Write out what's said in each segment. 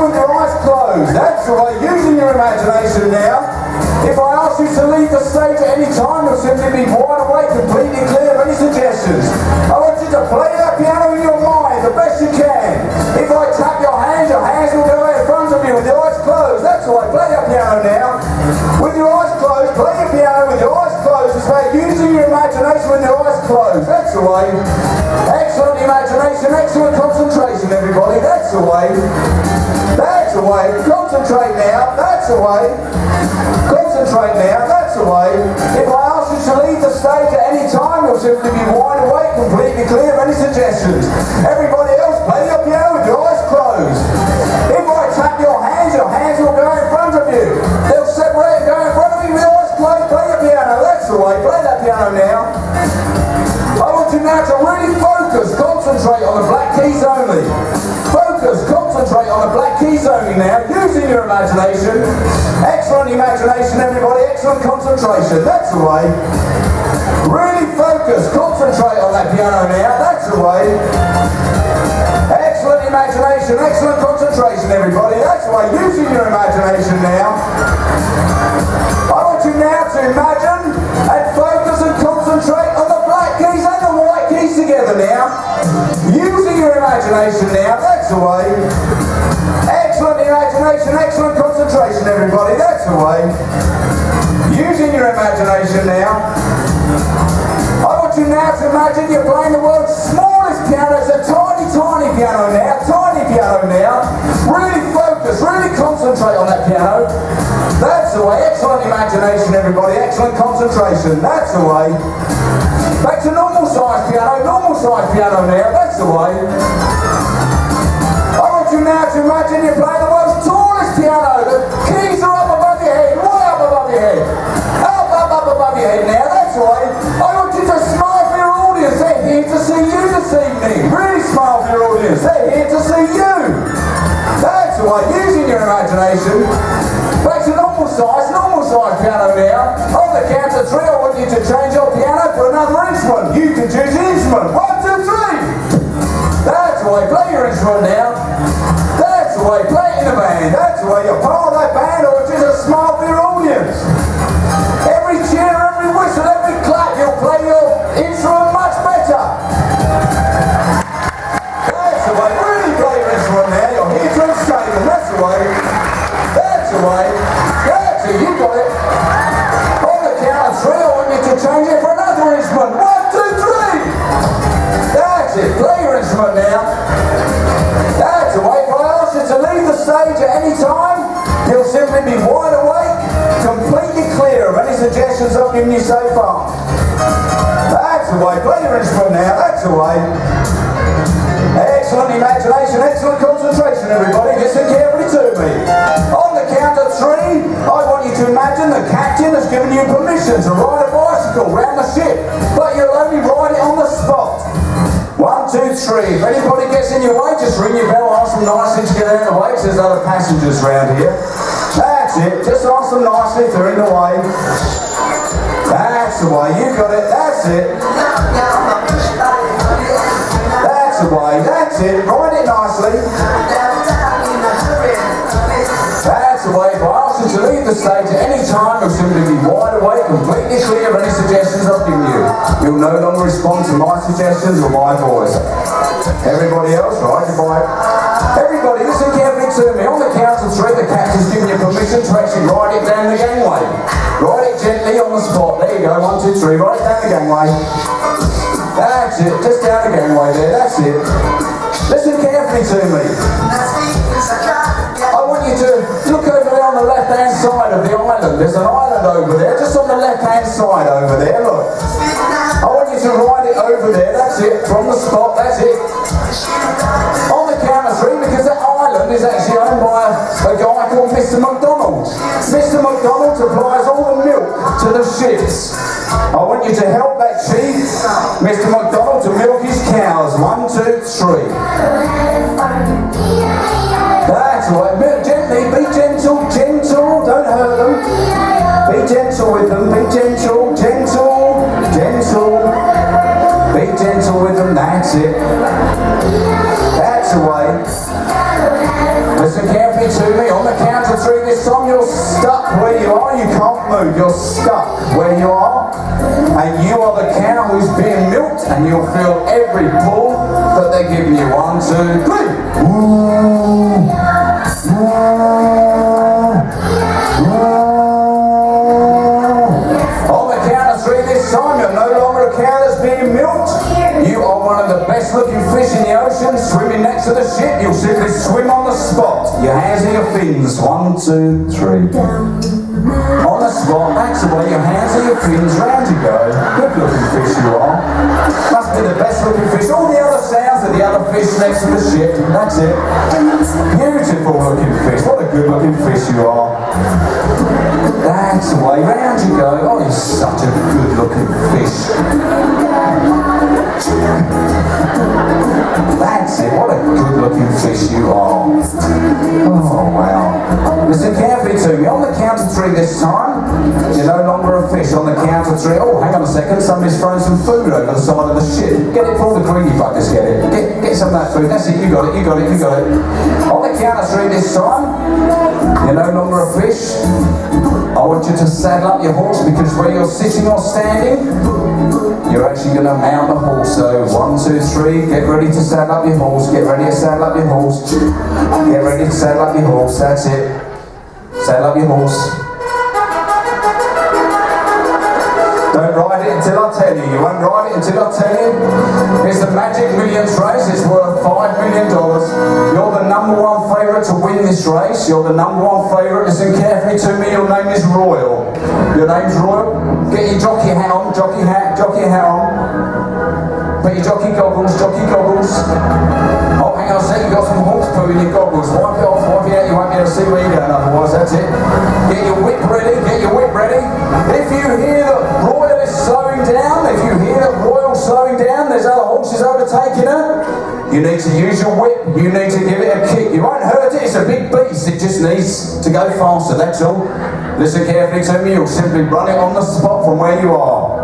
with your eyes closed. That's the way, using your imagination now. If I ask you to leave the stage at any time, you'll simply be wide awake, completely clear of any suggestions. I want you to play that piano in your mind the best you can. If I tap your hands will go out in front of you with your eyes closed. That's the way, play that piano now. With your eyes closed, play your piano with your eyes closed. It's about using your imagination with your eyes closed. That's the way. Excellent imagination, excellent concentration, everybody. That's the way. That's the way. Concentrate now. That's the way. Concentrate now. That's the way. If I ask you to leave the stage at any time, you'll simply be wide awake, completely clear of any suggestions. Everybody else, play your piano with your eyes closed. If I tap your hands will go in front of you. They'll separate and go in front of you with your eyes closed. Play your piano. That's the way. Play that piano now. I want you now to really focus, concentrate on the black keys only. Focus, concentrate on the black keys only now, using your imagination. Excellent imagination, everybody, excellent concentration. That's the way. Really focus, concentrate on that piano now. That's the way. Excellent imagination, excellent concentration, everybody. That's the way, using your imagination now. I want you now to imagine and focus and concentrate on the black keys and the white keys together now. Using your imagination now, that's the way. Excellent imagination, excellent concentration, everybody. That's the way. Using your imagination now. I want you now to imagine you're playing the world's smallest piano. It's a tiny, tiny piano now. Tiny piano now. Really focus, really concentrate on that piano. That's the way. Excellent imagination, everybody. Excellent concentration. That's the way. Back to normal size piano now. That's the way. I want you now to imagine you're playing the world's tallest piano. The keys are up above your head, way up above your head. Up above your head now. That's the way. I want you to smile for your audience. They're here to see you this evening. Really smile for your audience. They're here to see you. That's the way. Using your imagination. Back to normal size piano now. On the count of three, I want you to change your piano for another instrument. You can choose an instrument. 1, 2, 3. That's the way. Play your instrument now. That's the way. Play it in the band. That's the way. You're part of that band, or just a smile for your audience. Every cheer, every whistle, every clap, you'll play your instrument much better. That's the way. Really play your instrument now. You're here to entertain them. That's the way. That's the way. That's it. You got it. On the count of three, I want you to change it for another instrument. 1, 2, 3. That's it. Play your instrument now. That's the way. If I ask you to leave the stage at any time, you'll simply be wide awake, completely clear of any suggestions I've given you so far. That's the way. Play your instrument now. That's the way. Excellent imagination, excellent concentration, everybody. Listen carefully to me. On the count of three, I want you to imagine the captain has given you permission to ride a bicycle round the ship, but you'll only ride it on the spot. 1, 2, 3. If anybody gets in your way, just ring your bell, ask them nicely to get out of the way, because there's other passengers around here. That's it. Just ask them nicely if they're in the way. That's the way. You got it. That's it. That's the way. That's it. Ride it nicely. That's the way. If I ask you to leave the stage at any time, you'll simply be wide awake, completely clear of any suggestions I've given you. You'll no longer respond to my suggestions or my voice. Everybody else, right? Everybody, listen carefully to me. On the count of three, the captain's given you permission to actually ride it down the gangway. Ride it gently on the spot. There you go. 1, 2, 3. Ride it down the gangway. That's it. Just down the gangway there. That's it. Listen carefully to me. I want you to look over there on the left-hand side of the island. There's an island over there, just on the left-hand side over there, look. I want you to ride it over there, that's it, from the spot, that's it. On the count of three, because that island is actually owned by a guy called Mr. McDonalds. Mr. McDonald supplies all the milk to the ships. I want you to help that chief, Mr. McDonald, to milk his cows. 1, 2, 3. That's right. Gently, be gentle, don't hurt them. Be gentle with them, be gentle. Be gentle with them, that's it. That's the way. Listen listen carefully to me. On the count of 3 this time, you're stuck where you are. You can't move. You're stuck where you are. And you are the cow who's being milked, and you'll feel every pull that they're giving you. 1, 2, 3. On the count of 3 this time, you're no longer a cow that's being milked. You are one of the best looking fish in the ocean, swimming next to the ship. You'll simply swim on the spot. Your hands are your fins. 1, 2, 3. On the spot, that's the way. Your hands are your fins. Round you go. Good looking fish you are. Must be the best looking fish. All the other sounds are the other fish next to the ship. That's it. Beautiful looking fish. What a good looking fish you are. That's the way. Round you go. Oh, you're such a good looking fish. That's it. What a good looking fish you are. Oh, wow. Listen carefully to me. On the count of 3 this time, you're no longer a fish. On the count of 3. Oh, hang on a second. Somebody's thrown some food over the side of the ship. Get it for all the greedy buggers. Get it. Get some of that food. That's it. You got it. You got it. You got it. On the count of 3 this time, you're no longer a fish. I want you to saddle up your horse, because where you're sitting or standing, you're actually going to mount the horse. So 1, 2, 3, get ready to saddle up your horse. Get ready to saddle up your horse. Get ready to saddle up your horse. That's it. Saddle up your horse. Don't ride it until I tell you. You won't ride it until I tell you. It's the Magic Millions race. It's worth $5 million. You're the number 1 favourite to win this race. You're the number 1 favourite. Listen carefully to me. Your name is Royal. Your name's Royal. Get your jockey hat on. Jockey hat on. Put your jockey goggles. Oh, hang on a sec. You've got some horse poo in your goggles. Wipe it off. Wipe it out. You won't be able to see where you're going otherwise. That's it. Get your whip ready. If you hear that Royal is slowing down, there's other horses overtaking her, you need to use your whip. You need to give it a kick. You won't hurt it. It's a big beast. It just needs to go faster. That's all. Listen carefully to me. You'll simply run it on the spot from where you are.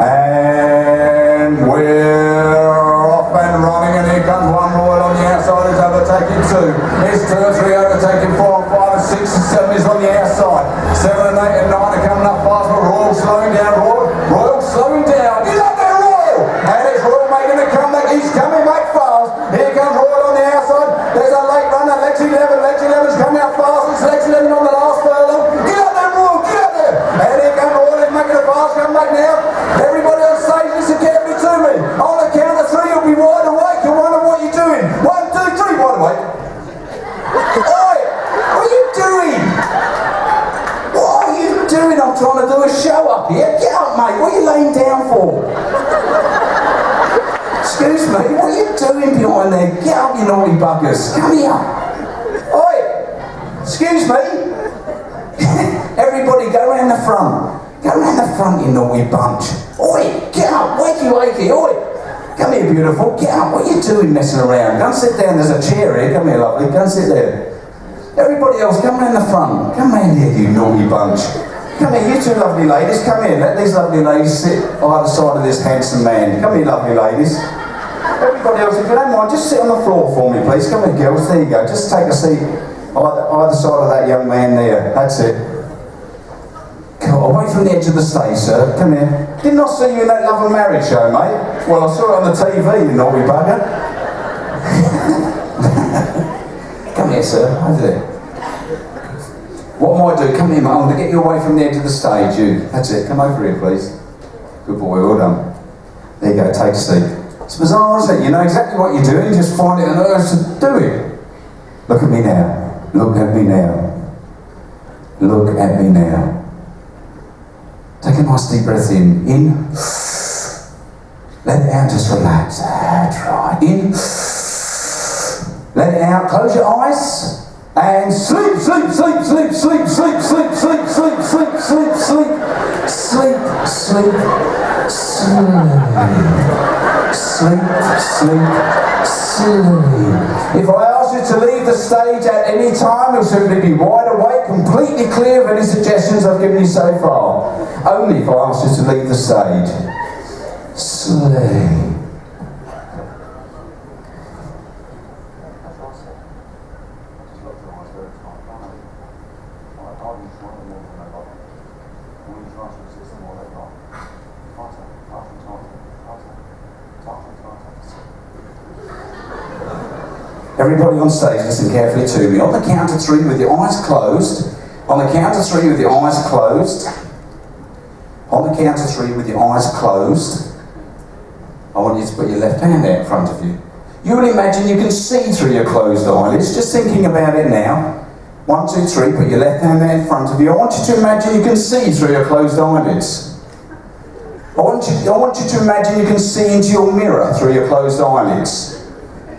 And we're off and running, and here comes 1 Royal on the outside who's overtaking 2. Here's 2 and 3 overtaking 4 and 5 and 6 and 7 is on the outside. 7 and 8 and 9 are coming up fast, but Royal slowing down. Royal slowing down. Get up there, Royal! And it's Royal making a comeback. He's coming back fast. Here comes Royal on the outside. There's a late runner, Lex 11. Lex 11's coming up fast. It's Lex 11 on the last furlong. Get up there, Royal! Get up there! And here comes Royal. He's making a fast comeback now. Everybody on stage, listen carefully to me. On the count of 3, you'll be wide awake. You'll wonder what you're doing. 1, 2, 3, wide awake. Oi! What are you doing? I'm trying to do a show up here. Get up, mate. What are you laying down for? Excuse me. What are you doing behind there? Get up, you naughty buggers. Come here. Oi. Excuse me. Everybody, go round the front. Go round the front, you naughty bunch. Oi. Get up. Wakey. Oi. Come here, beautiful. Get up. What are you doing messing around? Go and sit down. There's a chair here. Come here, lovely. Go and sit there. Everybody else, come round the front. Come round here, you naughty bunch. Come here, you 2 lovely ladies, come here. Let these lovely ladies sit either side of this handsome man. Come here, lovely ladies. Everybody else, if you don't mind, just sit on the floor for me, please. Come here, girls, there you go. Just take a seat either side of that young man there. That's it. Come away from the edge of the stage, sir. Come here. Didn't I see you in that Love and Marriage show, mate? Well, I saw it on the TV, you naughty bugger. Come here, sir, over there. What might I do? Come here, mate. I'm going to get you away from the edge of the stage, you. That's it. Come over here, please. Good boy, well done. There you go, take a seat. It's bizarre, isn't it? You know exactly what you're doing, you just find it an urge to do it. Look at me now. Look at me now. Look at me now. Take a nice deep breath in. In. Let it out, just relax. That's right. In. Let it out, close your eyes. And sleep. If I ask you to leave the stage at any time, you'll simply be wide awake, completely clear of any suggestions I've given you so far. Only if I ask you to leave the stage. Sleep. 1, Everybody on stage, listen carefully to me. On the count of 3 with your eyes closed. On the count of 3 with your eyes closed. On the count of 3 with your eyes closed. I want you to put your left hand out in front of you. You will imagine you can see through your closed eyelids. Just thinking about it now. 1, 2, 3, put your left hand there in front of you. I want you to imagine you can see through your closed eyelids. I want you to imagine you can see into your mirror through your closed eyelids.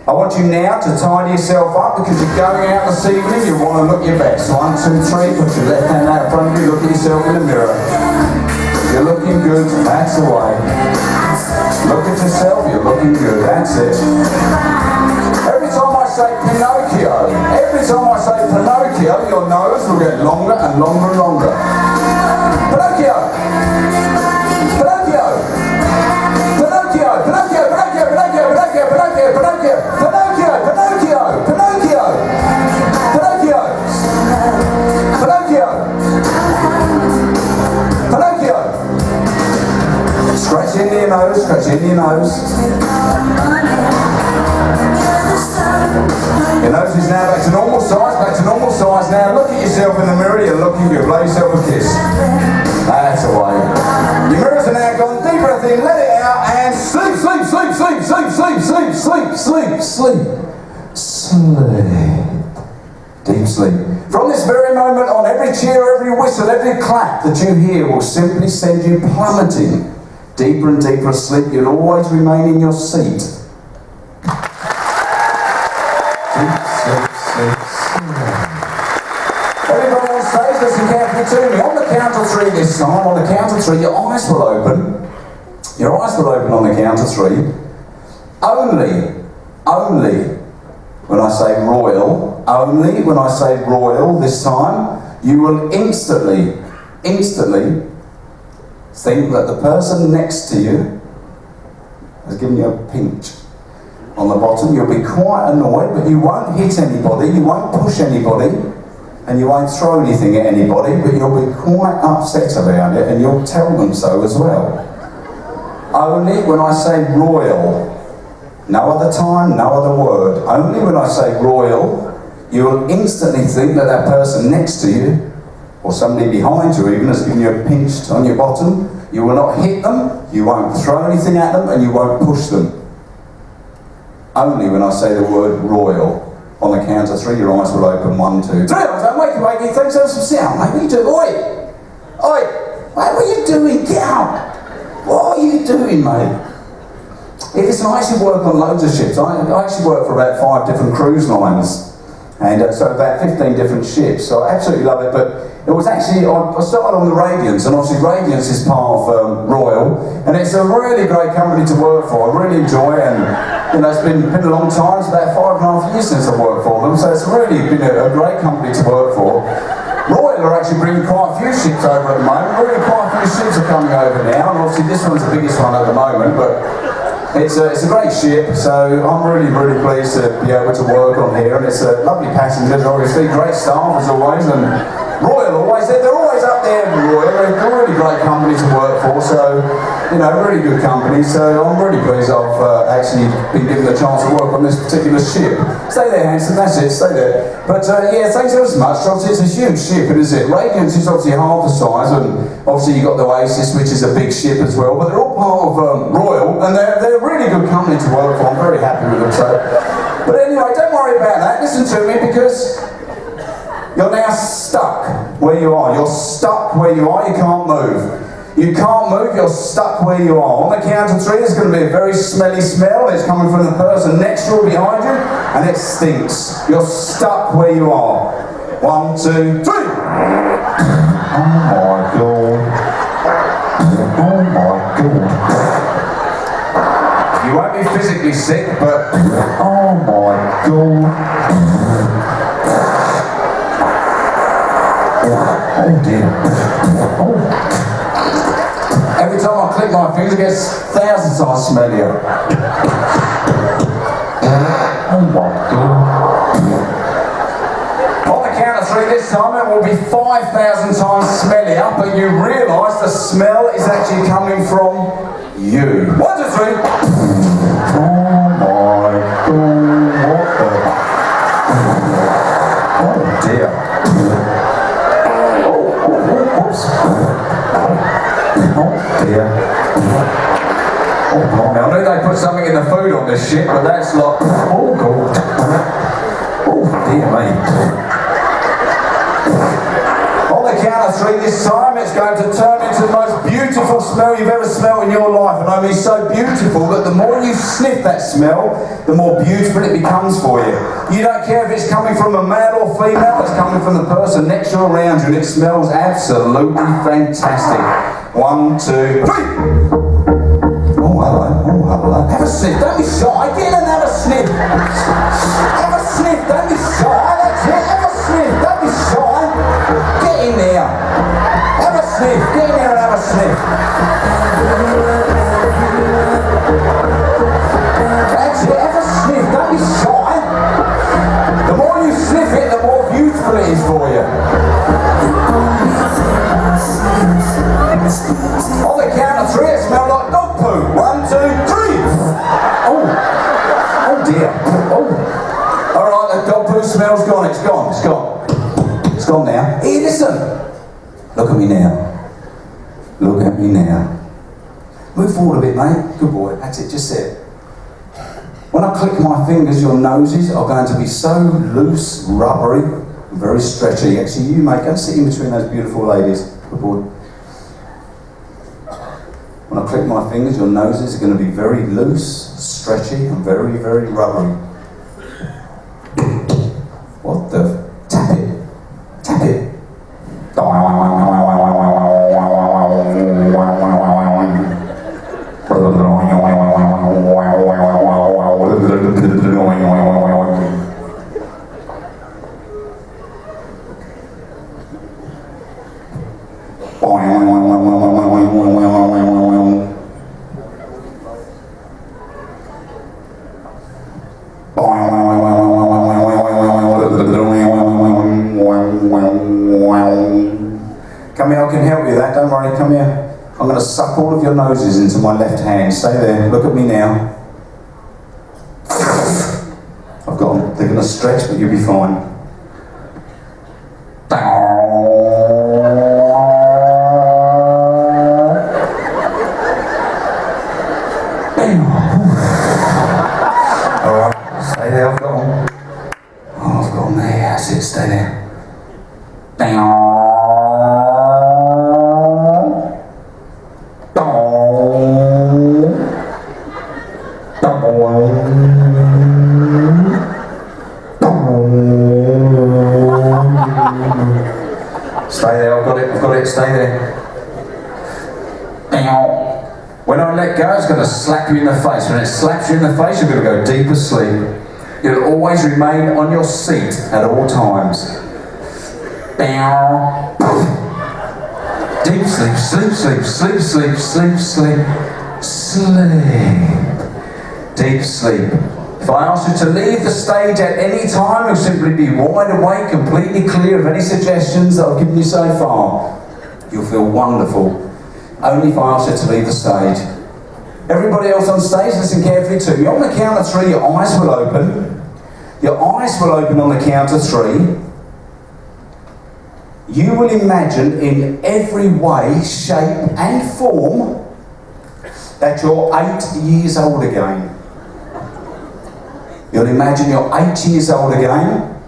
I want you now to tidy yourself up because you're going out this evening, you want to look your best. 1, 2, 3, put your left hand out in front of you, look at yourself in the mirror. You're looking good, that's the way. Look at yourself, you're looking good, that's it. Every time I say Pinocchio, your nose will get longer and longer and longer. Pinocchio! Pinocchio! Pinocchio! Pinocchio! Pinocchio! Pinocchio! Pinocchio! Pinocchio! Pinocchio! Pinocchio! Pinocchio! Pinocchio! Pinocchio! Pinocchio! Scratch into your nose, scratch into your nose. Your nose is now back to normal size now. Look at yourself in the mirror, you're looking good. Blow yourself a kiss. That's the way. Your mirrors are now gone. Deep breath in, let it out, and sleep, sleep, sleep, sleep, sleep, sleep, sleep, sleep, sleep, sleep. Sleep. Deep sleep. From this very moment on, every cheer, every whistle, every clap that you hear will simply send you plummeting deeper and deeper asleep. You'll always remain in your seat. Everybody on stage, listen carefully to me. On the count of 3 this time, on the count of 3, your eyes will open. Your eyes will open on the count of 3. Only when I say royal, only when I say royal this time, you will instantly think that the person next to you has given you a pinch on the bottom. You'll be quite annoyed, but you won't hit anybody, you won't push anybody, and you won't throw anything at anybody, but you'll be quite upset about it, and you'll tell them so as well. Only when I say royal, no other time, no other word. Only when I say royal, you will instantly think that that person next to you, or somebody behind you even, has given you a pinch on your bottom. You will not hit them, you won't throw anything at them, and you won't push them. Only when I say the word royal. On the count of 3, your eyes will open. 1, 2, 3. Wakey, thanks for some sound. Mate, what are you doing? Oi! Mate, what are you doing? Get out! What are you doing, mate? Listen, I actually work on loads of ships. I actually work for about 5 different cruise lines. And so about 15 different ships. So I absolutely love it. But it was actually, I started on the Radiance, and obviously Radiance is part of Royal, and it's a really great company to work for. I really enjoy it, and you know, it's been a long time. It's about 5.5 years since I've worked for them, so it's really been a great company to work for. Royal are actually bringing quite a few ships over at the moment. Really quite a few ships are coming over now, and obviously this one's the biggest one at the moment, but it's a great ship, so I'm really pleased to be able to work on here, and it's a lovely passengers, obviously, great staff as always, and Royal always, they're always up there, Royal, they're a really great company to work for, so, you know, really good company, so I'm really pleased I've actually been given the chance to work on this particular ship. Stay there, Hanson, that's it, stay there. But yeah, thanks ever so much. Obviously it's a huge ship, is it? Radiance is obviously half the size, and obviously you've got the Oasis, which is a big ship as well, but they're all part of Royal, and they're a really good company to work for. I'm very happy with them, so. But anyway, don't worry about that, listen to me, because you're now stuck where you are. You're stuck where you are, you can't move. You can't move, you're stuck where you are. On the count of 3, there's going to be a very smelly smell. It's coming from the person next to or behind you, and it stinks. You're stuck where you are. 1, 2, 3! Oh my God. Oh my God. You won't be physically sick, but oh my God. Oh dear. Oh. Every time I click my fingers, it gets 1,000 times smellier. Oh my God. On the count of 3 this time, it will be 5,000 times smellier, but you realise the smell is actually coming from you. 1, 2, 3. Oh my God, what the... the shit, but that's like, oh God. Oh dear me. On the count of three this time, it's going to turn into the most beautiful smell you've ever smelled in your life. And I mean so beautiful that the more you sniff that smell, the more beautiful it becomes for you. You don't care if it's coming from a male or female, it's coming from the person next to you or around you, and it smells absolutely fantastic. 1, 2, 3. Oh, hello. Oh, hello. Have a sniff. Don't be shy. Get in and have a sniff. Have a sniff. Don't be shy. That's it. Have a sniff. Don't be shy. Get in there. Have a sniff. Get in there and have a sniff. That's it. Have a sniff. Don't be shy. The more you sniff it, the more beautiful it is for you. On the count of three, it smells like dog poo. 1, 2, 3. Oh. Oh dear. Oh. Alright, the dog poo smell's gone. It's gone. It's gone. It's gone now. Here, listen. Look at me now. Look at me now. Move forward a bit, mate. Good boy. That's it. Just sit. When I click my fingers, your noses are going to be so loose, rubbery, and very stretchy. Actually, you, mate, go and sit in between those beautiful ladies. Good boy. When I click my fingers, your noses are going to be very loose, stretchy, and very, very rubbery. What the? Tap it. Tap it. Come here, I can help you with that, don't worry, come here. I'm going to suck all of your noses into my left hand. Stay there, look at me now. I've got them, they're going to stretch, but you'll be fine. Alright, stay there, I've got them. Oh, I've got them there, that's it, stay there. Stay there, I've got it, stay there. When I let go, it's going to slap you in the face. When it slaps you in the face, you're going to go deep asleep. You'll always remain on your seat at all times. Deep sleep, sleep, sleep, sleep, sleep, sleep, sleep, sleep. Deep sleep. If I ask you to leave the stage at any time, you'll simply be wide awake, completely clear of any suggestions that I've given you so far. You'll feel wonderful. Only if I ask you to leave the stage. Everybody else on stage, listen carefully to me. On the count of three, your eyes will open. Your eyes will open on the count of three. You will imagine in every way, shape and form that you're 8 years old again. You'll imagine you're 8 years old again.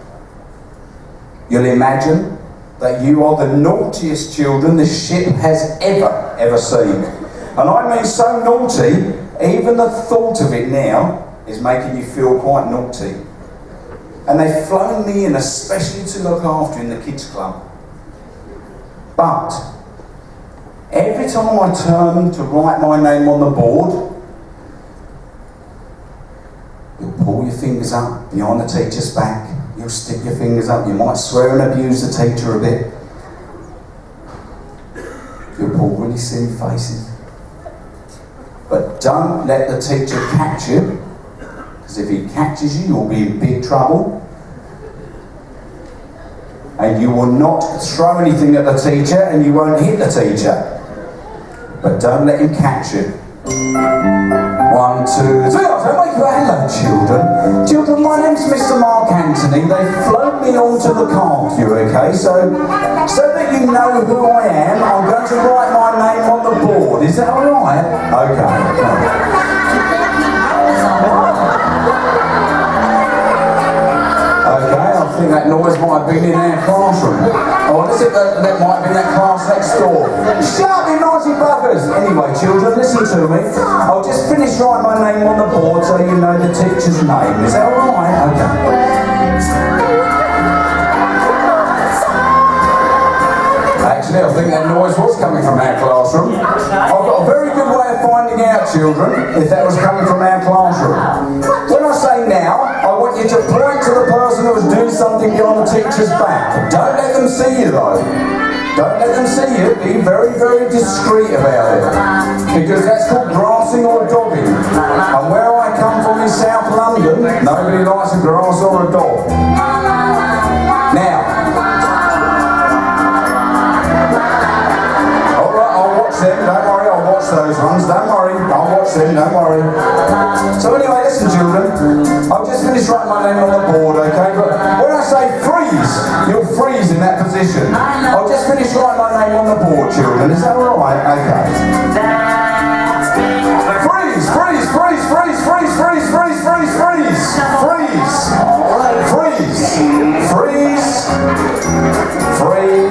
You'll imagine that you are the naughtiest children the ship has ever seen. And I mean so naughty, even the thought of it now is making you feel quite naughty. And they've flown me in especially to look after you in the kids club. But every time I turn to write my name on the board, you'll pull your fingers up behind the teacher's back. You'll stick your fingers up. You might swear and abuse the teacher a bit. You'll pull really silly faces. But don't let the teacher catch you, because if he catches you, you'll be in big trouble. And you will not throw anything at the teacher, and you won't hit the teacher. But don't let him catch you. 1, 2, 3. Hello, children. Children, my name's Mr. Mark Anthony. They've flown me on to look after you, okay? So that you know who I am, I'm going to write my name on the board. Is that all right? Okay. think that noise might have been in our classroom. Or is it that might have been that class next door? Shut up, you noisy buggers! Anyway, children, listen to me. I'll just finish writing my name on the board so you know the teacher's name. Is that alright? Okay. Actually, I think that noise was coming from our classroom. I've got a very good way of finding out, children, if that was coming from our classroom. When I say now, I want you to point to the person who was doing something behind the teacher's back. Don't let them see you, though. Don't let them see you. Be very, very discreet about it. Because that's called grassing or dogging. And where I come from in South London, nobody likes a grass or a dog. Now, don't worry, I'll watch those ones, don't worry, I'll watch them, don't worry. So anyway, listen children, I've just finished writing my name on the board, okay, but when I say freeze, you'll freeze in that position. I'll just finish writing my name on the board, children, is that alright? Okay. Freeze, freeze, freeze, freeze, freeze, freeze, freeze, freeze, freeze, freeze, freeze, freeze, freeze,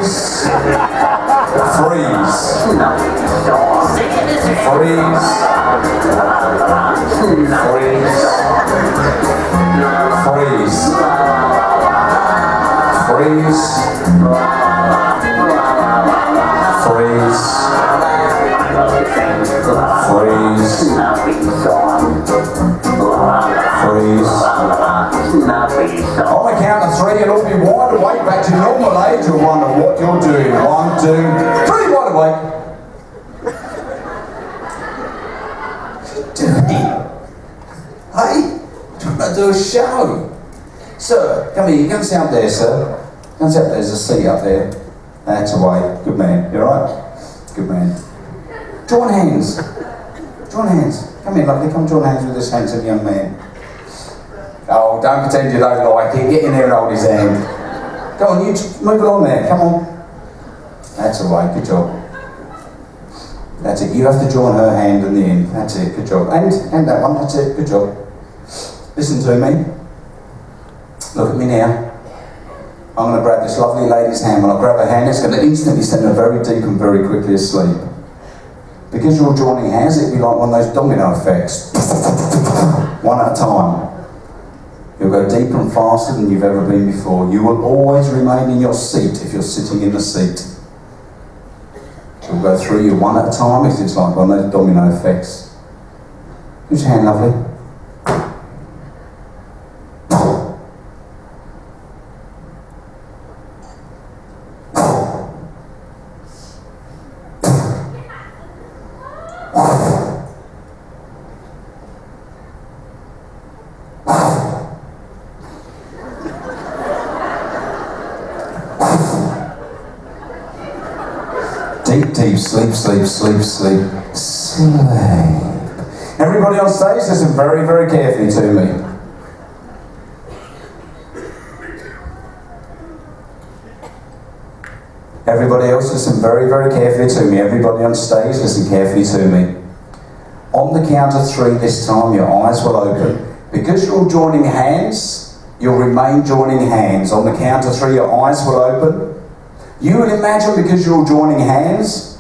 freeze. Freeze. Freeze. Freeze. Freeze. Freeze. Freeze. On the count of three, you'll all be wide awake back to normal age. You'll wonder what you're doing. 1, 2, 3, wide awake. Hey, trying to do a show. Sir, come here, you can sit up there, sir. Come sit up there, there's a seat up there. That's away. Good man. You alright? Good man. Join hands. Join hands. Come here, lovely. Come join hands with this handsome young man. Oh, don't pretend you don't like it. Get in there and hold his hand. Go on, you move along there. Come on. That's away. Good job. That's it. You have to join her hand in the end. That's it. Good job. And that one. That's it. Good job. Listen to me. Look at me now. I'm going to grab this lovely lady's hand. When I grab her hand, it's going to instantly send her very deep and very quickly asleep. Because you're joining hands, it'll be like one of those domino effects. One at a time. You'll go deeper and faster than you've ever been before. You will always remain in your seat if you're sitting in the seat. We'll go through you one at a time. It's like one of those domino effects. Who's your hand, lovely? Deep sleep, sleep, sleep, sleep, sleep. Everybody on stage, listen very, very carefully to me. Everybody else, listen very, very carefully to me. Everybody on stage, listen carefully to me. On the count of 3 this time, your eyes will open. Because you're all joining hands, you'll remain joining hands. On the count of 3, your eyes will open. You will imagine, because you're all joining hands,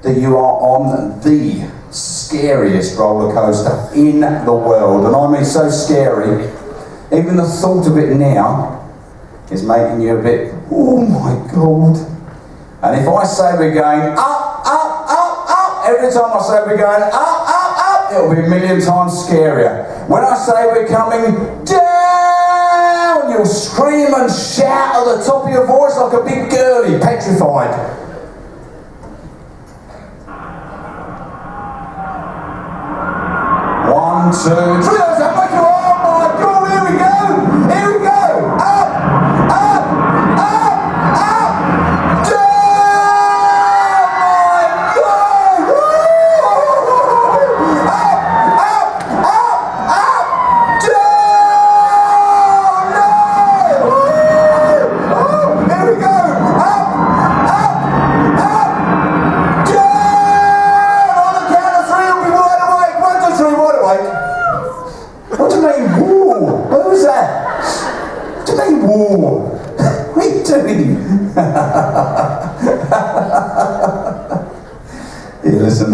that you are on the scariest roller coaster in the world. And I mean so scary, even the thought of it now is making you a bit, oh my God. And if I say we're going up, up, up, up, every time I say we're going up, up, up, it'll be a million times scarier. When I say we're coming down, you'll scream and shout at the top of your voice like a big girlie, petrified. 1, 2, 3, oh my God, here we go, here we go, up, up, up, up, down, my God, up, up, up, up, down, no, here we go, up, up, up, down, on the count of 3, we'll be wide awake, 1, 2, 3, wide awake. Whoa, what are you doing? Here, listen.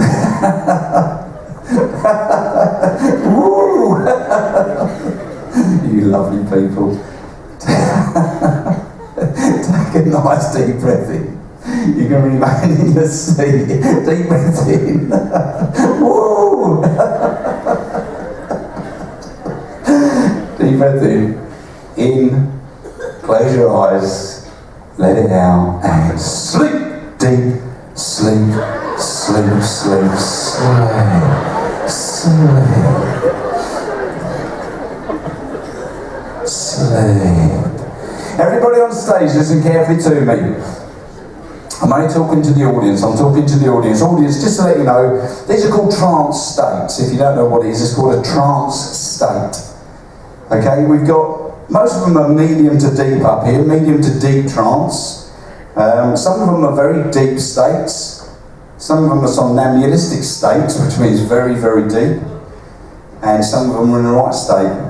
Woo! You lovely people. Take a nice deep breath in. You can remain in your seat. Deep breath in. Woo! Deep breath in. In. Close your eyes. Let it out. And sleep. Deep. Sleep. Sleep. Sleep. Sleep. Sleep. Sleep. Everybody on stage, listen carefully to me. I'm only talking to the audience. I'm talking to the audience. Audience, just to let you know, these are called trance states. If you don't know what it is, it's called a trance state. Okay, we've got, most of them are medium to deep up here, medium to deep trance. Some of them are very deep states. Some of them are somnambulistic states, which means very, very deep. And some of them are in the right state.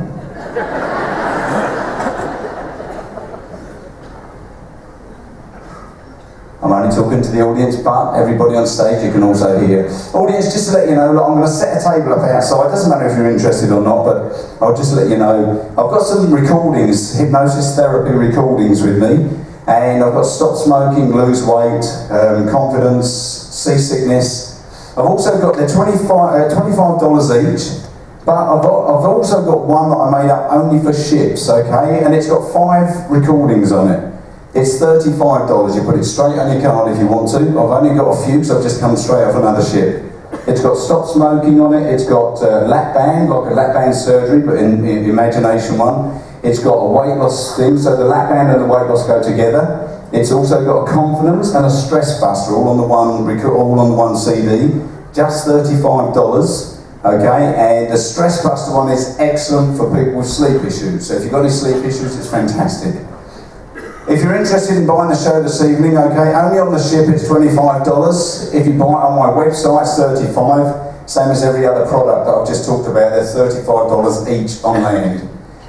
I'm only talking to the audience, but everybody on stage you can also hear. Audience, just to let you know, look, I'm going to set a table up outside. It doesn't matter if you're interested or not, but I'll just let you know. I've got some recordings, hypnosis therapy recordings with me, and I've got stop smoking, lose weight, confidence, seasickness. I've also got, they're $25 each, but I've also got one that I made up only for ships, okay? And it's got 5 recordings on it. It's $35, you put it straight on your card if you want to. I've only got a few because I've just come straight off another ship. It's got stop smoking on it, it's got lap band, like a lap band surgery, but in imagination one. It's got a weight loss thing, so the lap band and the weight loss go together. It's also got a confidence and a stress buster all on the one CD, just $35. Okay, and the stress buster one is excellent for people with sleep issues. So if you've got any sleep issues, it's fantastic. If you're interested in buying the show this evening, okay, only on the ship it's $25. If you buy it on my website, it's $35. Same as every other product that I've just talked about, they're $35 each on land.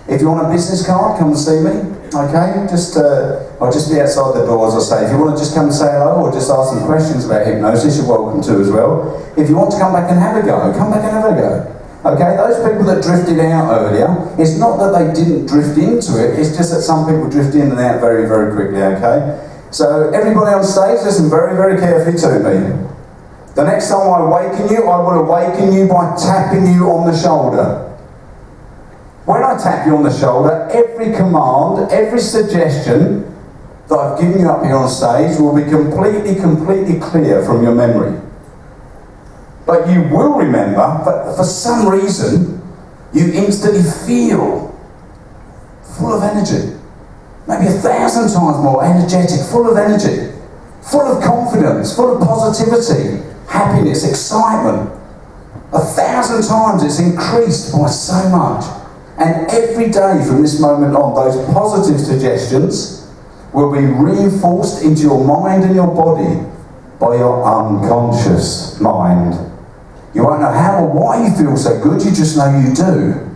If you want a business card, come and see me, okay? I'll just be outside the door, as I say. If you want to just come and say hello or just ask some questions about hypnosis, you're welcome to as well. If you want to come back and have a go, come back and have a go. Okay, those people that drifted out earlier, it's not that they didn't drift into it, it's just that some people drift in and out very, very quickly, okay? So everybody on stage, listen very, very carefully to me. The next time I awaken you, I will awaken you by tapping you on the shoulder. When I tap you on the shoulder, every command, every suggestion that I've given you up here on stage will be completely clear from your memory. But you will remember, but for some reason, you instantly feel full of energy. Maybe 1,000 times more energetic, full of energy, full of confidence, full of positivity, happiness, excitement. 1,000 times it's increased by so much. And every day from this moment on, those positive suggestions will be reinforced into your mind and your body by your unconscious mind. You won't know how or why you feel so good, you just know you do.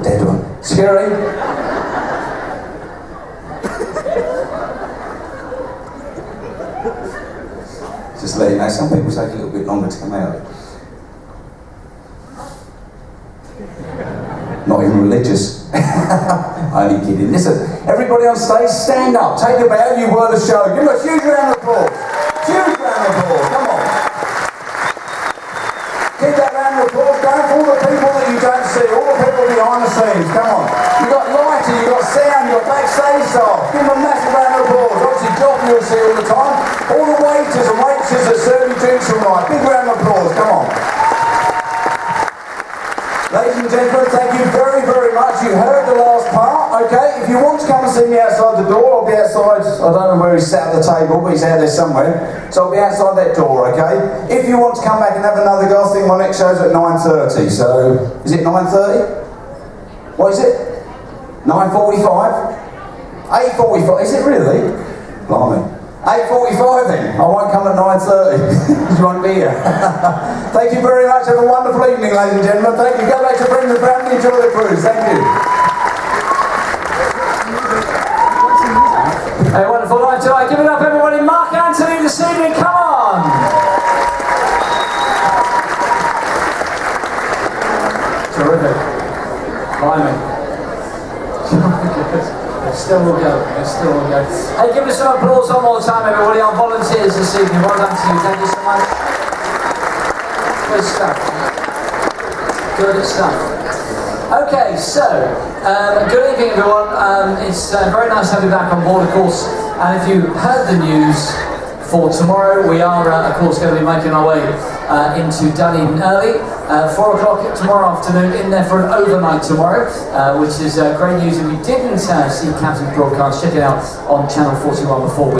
Dead one. Scary? Just let you know, some people take a little bit longer to come out. Not even religious. Only kidding. Listen, everybody on stage, stand up, take a bow, you were the show. Give them a huge round of applause. Huge round of applause, come on. Keep that round of applause going for all the people that you don't see, all the people behind the scenes, come on. You've got lighting, you've got sound, you've got backstage staff. Give them a massive round of applause. Obviously, John you'll see all the time. All the waiters and waitresses that serve you drinks all night. Big round of applause, come on. Ladies and gentlemen, thank you very, very much. You heard the last part, okay? If if you want to come and see me outside the door, I'll be outside. I don't know where he's sat at the table, but he's out there somewhere. So I'll be outside that door, okay? If you want to come back and have another go, I think my next show's at 9:30. So, is it 9:30? What is it? 9:45? 8:45? Is it really? Blimey. 8:45 then. I won't come at 9:30. You won't be here. Thank you very much. Have a wonderful evening, ladies and gentlemen. Thank you. Go back to Brisbane and enjoy the cruise. Thank you. A wonderful night tonight. Give it up, everybody. Mark Anthony this evening. Come on. Terrific. Blimey. Still will go. Still will go. Hey, give us some applause one more time, everybody. Our volunteers this evening. Well done to you. Thank you so much. Good stuff. Good stuff. Okay, so good evening, everyone. It's very nice to have you back on board, of course. And if you heard the news for tomorrow, we are, of course, going to be making our way into Dunedin early. 4 o'clock tomorrow afternoon, in there for an overnight tomorrow, which is great news. If you didn't see Captain's broadcast, check it out on Channel 41 before we